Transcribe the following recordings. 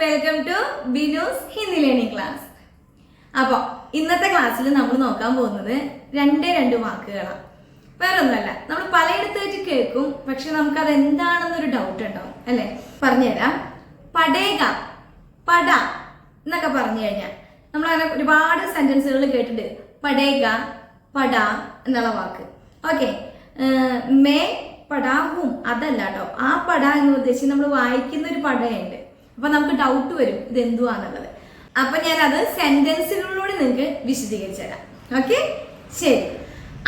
Welcome to Binu's Hindi learning class. അപ്പോൾ ഇന്നത്തെ ക്ലാസ്സിൽ നമ്മൾ നോക്കാൻ പോകുന്നത് രണ്ട് വാക്കുകളാണ്. വേറെ ഒന്നുമല്ല, നമ്മൾ പലയിടത്ത് വെച്ച് കേൾക്കും, പക്ഷെ നമുക്കത് എന്താണെന്നൊരു ഡൗട്ട് ഉണ്ടാവും അല്ലേ. പറഞ്ഞുതരാം. പടേക, പട എന്നൊക്കെ പറഞ്ഞു കഴിഞ്ഞാൽ നമ്മളങ്ങനെ ഒരുപാട് സെന്റൻസുകൾ കേട്ടിട്ടുണ്ട്. പടേക, പട എന്നുള്ള വാക്ക്. ഓക്കെ, മേ പടാഹും അതല്ല കേട്ടോ. ആ പട എന്ന് ഉദ്ദേശിച്ച് നമ്മൾ വായിക്കുന്ന ഒരു പടയുണ്ട്. അപ്പൊ നമുക്ക് ഡൗട്ട് വരും ഇത് എന്തുവാന്നുള്ളത്. അപ്പൊ ഞാൻ അത് സെന്റൻസുകളിലൂടെ നിങ്ങൾക്ക് വിശദീകരിച്ചു തരാം. ഓക്കെ, ശരി.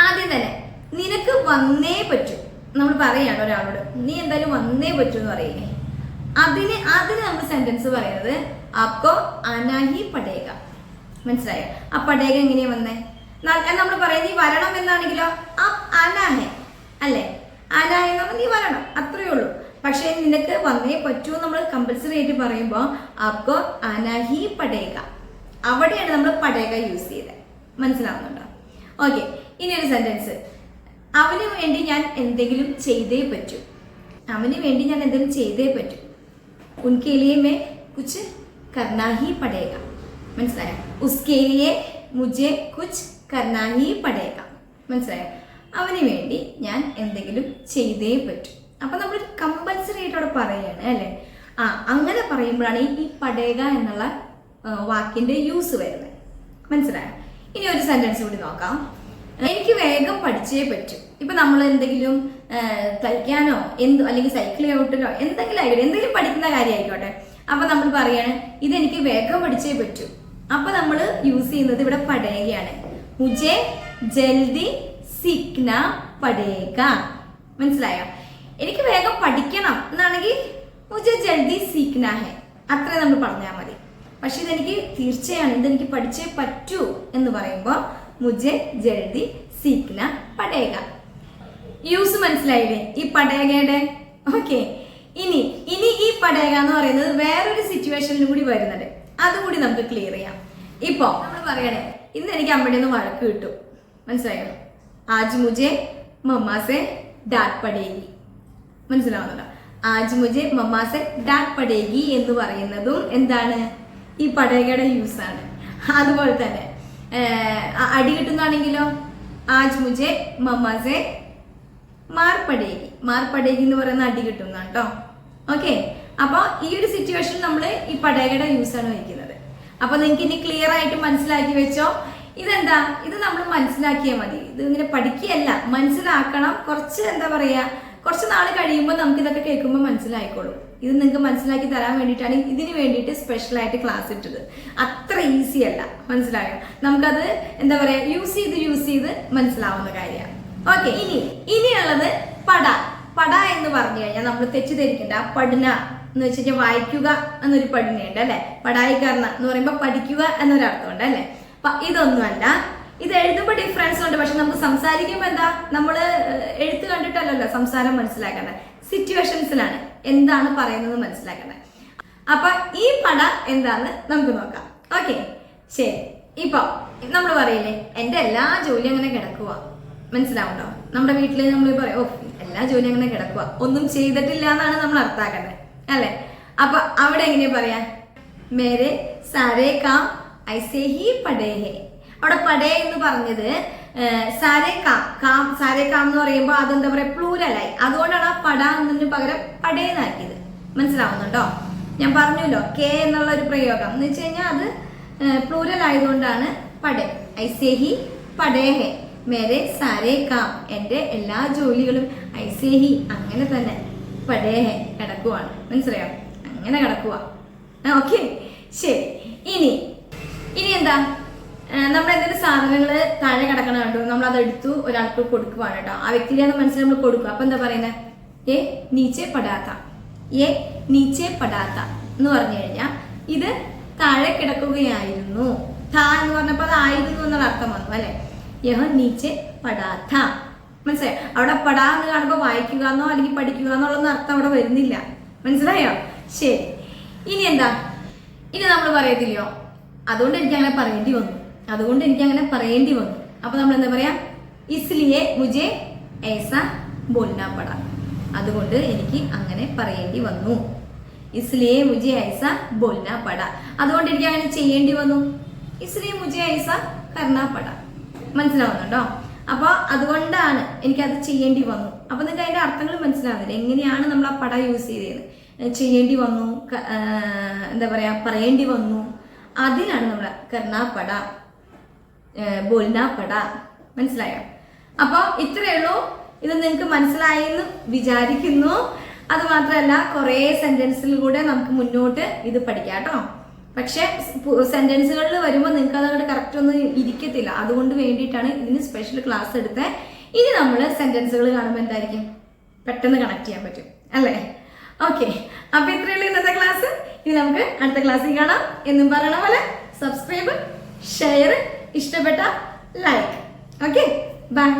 ആദ്യം തന്നെ നിനക്ക് വന്നേ പറ്റൂ നമ്മൾ പറയാണ് ഒരാളോട്, നീ എന്തായാലും വന്നേ പറ്റൂ എന്ന് പറയില്ലേ. അതിന് നമ്മൾ സെന്റൻസ് പറയുന്നത് ആപ്കോ ആനാഹി പടേക. മനസ്സിലായോ? ആ പടേക എങ്ങനെയാ വന്നേ? നമ്മൾ പറയാം നീ വരണം എന്നാണെങ്കിലോ ആനാഹെ അല്ലേ. ആനാഹെ എന്ന് പറഞ്ഞാൽ നീ വരണം, അത്രയേ ഉള്ളൂ. പക്ഷെ നിനക്ക് വന്നേ പറ്റൂ നമ്മൾ കമ്പൽസറി ആയിട്ട് പറയുമ്പോൾ ആപ്കോ ആനാഹി പടേക, അവിടെയാണ് നമ്മൾ പടേക യൂസ് ചെയ്തത്. മനസ്സിലാവുന്നുണ്ടോ? ഓക്കെ, ഇനി ഒരു സെന്റൻസ്. അവന് വേണ്ടി ഞാൻ എന്തെങ്കിലും ചെയ്തേ പറ്റൂ. അവന് വേണ്ടി ഞാൻ എന്തെങ്കിലും ചെയ്തേ പറ്റൂ. ഉൻകെ ലിയെ മേ കുച്ച് കർനാ ഹി പടേക. മനസ്സിലായോ? ഉസ്കെ ലിയെ മുझे കുച്ച് കർനാ ഹി പടേക. മനസ്സിലായോ? അവന് വേണ്ടി ഞാൻ എന്തെങ്കിലും ചെയ്തേ പറ്റൂ. അപ്പൊ നമ്മൾ കമ്പൽസറി ആയിട്ട് അവിടെ പറയുകയാണ് അല്ലേ. അങ്ങനെ പറയുമ്പോഴാണ് ഈ പടേക എന്നുള്ള വാക്കിന്റെ യൂസ് വരുന്നത്. മനസ്സിലായോ? ഇനി ഒരു സെന്റൻസ് കൂടി നോക്കാം. എനിക്ക് വേഗം പഠിച്ചേ പറ്റൂ. ഇപ്പൊ നമ്മൾ എന്തെങ്കിലും തയ്ക്കാനോ അല്ലെങ്കിൽ സൈക്കിൾ ചവിട്ടലോ എന്തെങ്കിലും ആയിക്കോട്ടെ, എന്തെങ്കിലും പഠിക്കുന്ന കാര്യമായിക്കോട്ടെ. അപ്പൊ നമ്മൾ പറയാണ് ഇതെനിക്ക് വേഗം പഠിച്ചേ പറ്റൂ. അപ്പൊ നമ്മൾ യൂസ് ചെയ്യുന്നത് ഇവിടെ പടേകയാണ്. മുझे ജൽദി സീഖ്ന പടേക. മനസ്സിലായോ? എനിക്ക് വേഗം പഠിക്കണം എന്നാണെങ്കിൽ മുझे ജൽദി സീഖ്ന ഹെ, അത്ര നമ്മൾ പറഞ്ഞാൽ മതി. പക്ഷെ ഇതെനിക്ക് തീർച്ചയാണ്, ഇതെനിക്ക് പഠിച്ചേ പറ്റൂ എന്ന് പറയുമ്പോൾ മുझे ജൽദി സീഖ്ന പടേക. യൂസ് മനസ്സിലായില്ലേ ഈ പടേകയുടെ? ഓക്കെ, ഇനി ഈ പടേക എന്ന് പറയുന്നത് വേറൊരു സിറ്റുവേഷനിലും കൂടി വരുന്നുണ്ട്. അതുകൂടി നമുക്ക് ക്ലിയർ ചെയ്യാം. ഇപ്പൊ നമ്മൾ പറയണേ ഇന്ന് എനിക്ക് അമ്മയുടെ ഒന്ന് വഴക്ക് കിട്ടും. മനസ്സിലായോ? ആജ് മുझे മമ്മാ സെ ഡാറ്റ് പടേഗി. മനസ്സിലാവുന്നുണ്ടോ? ആജ് മുझे മമ്മാ സെ ഡാറ്റ് പടേഗി എന്ന് പറയുന്നതും എന്താണ്? ഈ പടേകയുടെ യൂസ് ആണ്. അതുപോലെ തന്നെ അടി കിട്ടുന്നതാണെങ്കിലോ ആജ് മുझे മമ്മാ സെ മാർ പടേഗി. മാർ പടേഗി എന്ന് പറയുന്ന അടി കിട്ടുന്ന കേട്ടോ. ഓക്കെ, അപ്പൊ ഈ ഒരു സിറ്റുവേഷനിൽ നമ്മൾ ഈ പടേകയുടെ യൂസ് ആണ് വയ്ക്കുന്നത്. അപ്പൊ നിങ്ങൾക്ക് ഇനി ക്ലിയർ ആയിട്ട് മനസ്സിലാക്കി വെച്ചോ. ഇതെന്താ? ഇത് നമ്മൾ മനസ്സിലാക്കിയാൽ മതി. ഇത് ഇങ്ങനെ പഠിക്കുകയല്ല, മനസ്സിലാക്കണം. കുറച്ച് കുറച്ച് നാൾ കഴിയുമ്പോൾ നമുക്ക് ഇതൊക്കെ കേൾക്കുമ്പോൾ മനസ്സിലായിക്കോളും. ഇത് നിങ്ങൾക്ക് മനസ്സിലാക്കി തരാൻ വേണ്ടിയിട്ടാണ് ഇതിന് വേണ്ടിയിട്ട് സ്പെഷ്യലായിട്ട് ക്ലാസ് ഇട്ടത്. അത്ര ഈസി അല്ല. മനസ്സിലായോ? നമുക്കത് യൂസ് ചെയ്ത് മനസ്സിലാവുന്ന കാര്യമാണ്. ഓക്കെ, ഇനിയുള്ളത് പട എന്ന് പറഞ്ഞു കഴിഞ്ഞാൽ നമ്മൾ തെറ്റിദ്ധരിക്കണ്ട. പഠന എന്ന് വെച്ച് കഴിഞ്ഞാൽ വായിക്കുക എന്നൊരു പഠനയുണ്ട് അല്ലെ. പടായിക്കാരന എന്ന് പറയുമ്പോൾ പഠിക്കുക എന്നൊരർത്ഥമുണ്ട് അല്ലെ. അപ്പൊ ഇതൊന്നുമല്ല. ഇത് എഴുതുമ്പോൾ ഡിഫറൻസ് ഉണ്ട്, പക്ഷെ നമുക്ക് സംസാരിക്കുമ്പോൾ എന്താ, നമ്മൾ എഴുത്ത് കണ്ടിട്ടല്ലല്ലോ സംസാരം മനസ്സിലാക്കേണ്ടത്, സിറ്റുവേഷൻസിലാണ് എന്താണ് പറയുന്നത് മനസ്സിലാക്കേണ്ടത്. അപ്പൊ ഈ പട എന്താന്ന് നമുക്ക് നോക്കാം. ഓക്കെ, ശരി. ഇപ്പൊ നമ്മൾ പറയില്ലേ എന്റെ എല്ലാ ജോലിയും അങ്ങനെ കിടക്കുക. മനസ്സിലാവുണ്ടോ? നമ്മുടെ വീട്ടില് നമ്മൾ പറയും എല്ലാ ജോലിയും അങ്ങനെ കിടക്കുക, ഒന്നും ചെയ്തിട്ടില്ല എന്നാണ് നമ്മൾ അർത്ഥാക്കേണ്ടത് അല്ലെ. അപ്പൊ അവിടെ എങ്ങനെയാ പറയാ? മേരെ സാരേ കാം ഐസേ ഹി പടേ ഹെ. അവിടെ പടേ എന്ന് പറഞ്ഞത് സാരേ കാം എന്ന് പറയുമ്പോൾ അതെന്താ പറയാ, പ്ലൂരലായി. അതുകൊണ്ടാണ് ആ പട എന്നതിന് പകരം പടേന്നാക്കിയത്. മനസ്സിലാവുന്നുണ്ടോ? ഞാൻ പറഞ്ഞല്ലോ കെ എന്നുള്ള ഒരു പ്രയോഗം എന്ന് വെച്ച് കഴിഞ്ഞാൽ അത് പ്ലൂരൽ ആയതുകൊണ്ടാണ് പടേ. ഐസേ he പടേ he. Mere Saare calm, എന്റെ എല്ലാ ജോലികളും ഐസേ ഹി അങ്ങനെ തന്നെ പടേ ഹെ കിടക്കുവാണ്. മനസ്സിലായോ? അങ്ങനെ കിടക്കുക. ഓക്കെ, ശരി. ഇനി എന്താ, നമ്മൾ എന്തെങ്കിലും സാധനങ്ങൾ താഴെ കിടക്കണ കണ്ടു, നമ്മൾ അത് എടുത്തു ഒരാൾക്ക് കൊടുക്കുവാണ് കേട്ടോ. ആ വ്യക്തിയുടെ മനസ്സിൽ നമ്മൾ കൊടുക്കുക. അപ്പൊ എന്താ പറയുന്നത്? നീച്ചെ പടാത്ത. നീച്ചെ പടാത്ത എന്ന് പറഞ്ഞു കഴിഞ്ഞാൽ ഇത് താഴെ കിടക്കുകയായിരുന്നു. എന്ന് പറഞ്ഞപ്പോ അത് ആയിരുന്നു എന്നുള്ള അർത്ഥം വന്നു അല്ലെ. യഹ നീച്ചെ പടാത്ത. മനസ്സിലായോ? അവിടെ പടാ എന്ന് കാണുമ്പോൾ വായിക്കുക എന്നോ അല്ലെങ്കിൽ പഠിക്കുക എന്നുള്ളൊന്നും അർത്ഥം അവിടെ വരുന്നില്ല. മനസ്സിലായോ? ശരി. ഇനി എന്താ, ഇനി നമ്മൾ പറയത്തില്ലയോ അതുകൊണ്ട് എനിക്ക് അങ്ങനെ പറയേണ്ടി വന്നു. അപ്പൊ നമ്മൾ എന്താ പറയാ? ഇസ്ലിയെ മുझे ऐसा बोलना पड़ा. അതുകൊണ്ട് എനിക്ക് അങ്ങനെ പറയേണ്ടി വന്നു. इसलिए मुझे ऐसा बोलना पड़ा. അതുകൊണ്ട് എനിക്ക് അങ്ങനെ ചെയ്യേണ്ടി വന്നു. इसलिए मुझे ऐसा करना पड़ा. മനസ്സിലാവുന്നുണ്ടോ? അപ്പോൾ അതുകൊണ്ടാണ് എനിക്കത് ചെയ്യേണ്ടി വന്നു. അപ്പോൾ നിങ്ങൾക്ക് അതിന്റെ അർത്ഥങ്ങൾ മനസ്സിലാവുന്നില്ല, എങ്ങനെയാണ് നമ്മൾ ആ പട യൂസ് ചെയ്തത്. ചെയ്യേണ്ടി വന്നു, എന്താ പറയാ, പറയേണ്ടി വന്നു, അതിനാണ് നമ്മൾ കർണാ പട, ബോൽനാ പട. മനസ്സിലായോ? അപ്പോൾ ഇത്രയേ ഉള്ളൂ. ഇത് നിങ്ങൾക്ക് മനസ്സിലായി എന്ന് വിചാരിക്കുന്നു. അത് മാത്രമല്ല, കുറേ സെന്റൻസിലൂടെ നമുക്ക് മുന്നോട്ട് ഇത് പഠിക്കാം കേട്ടോ. പക്ഷെ സെന്റൻസുകളിൽ വരുമ്പോൾ നിങ്ങൾക്ക് അതങ്ങോട്ട് കറക്റ്റ് ഒന്നും ഇരിക്കത്തില്ല. അതുകൊണ്ട് വേണ്ടിയിട്ടാണ് ഇതിന് സ്പെഷ്യൽ ക്ലാസ് എടുത്തത്. ഇനി നമ്മൾ സെന്റൻസുകൾ കാണുമ്പോൾ എന്തായിരിക്കും, പെട്ടെന്ന് കണക്ട് ചെയ്യാൻ പറ്റും അല്ലേ? ഓക്കെ, അപ്പൊ ഇത്രയുള്ള ഇന്നത്തെ ക്ലാസ്. ഇനി നമുക്ക് അടുത്ത ക്ലാസ്സിൽ കാണാം. എന്നും പറയണ പോലെ സബ്സ്ക്രൈബ്, ഷെയർ, ഇഷ്ടപ്പെട്ട ലൈക്ക്. Okay, by.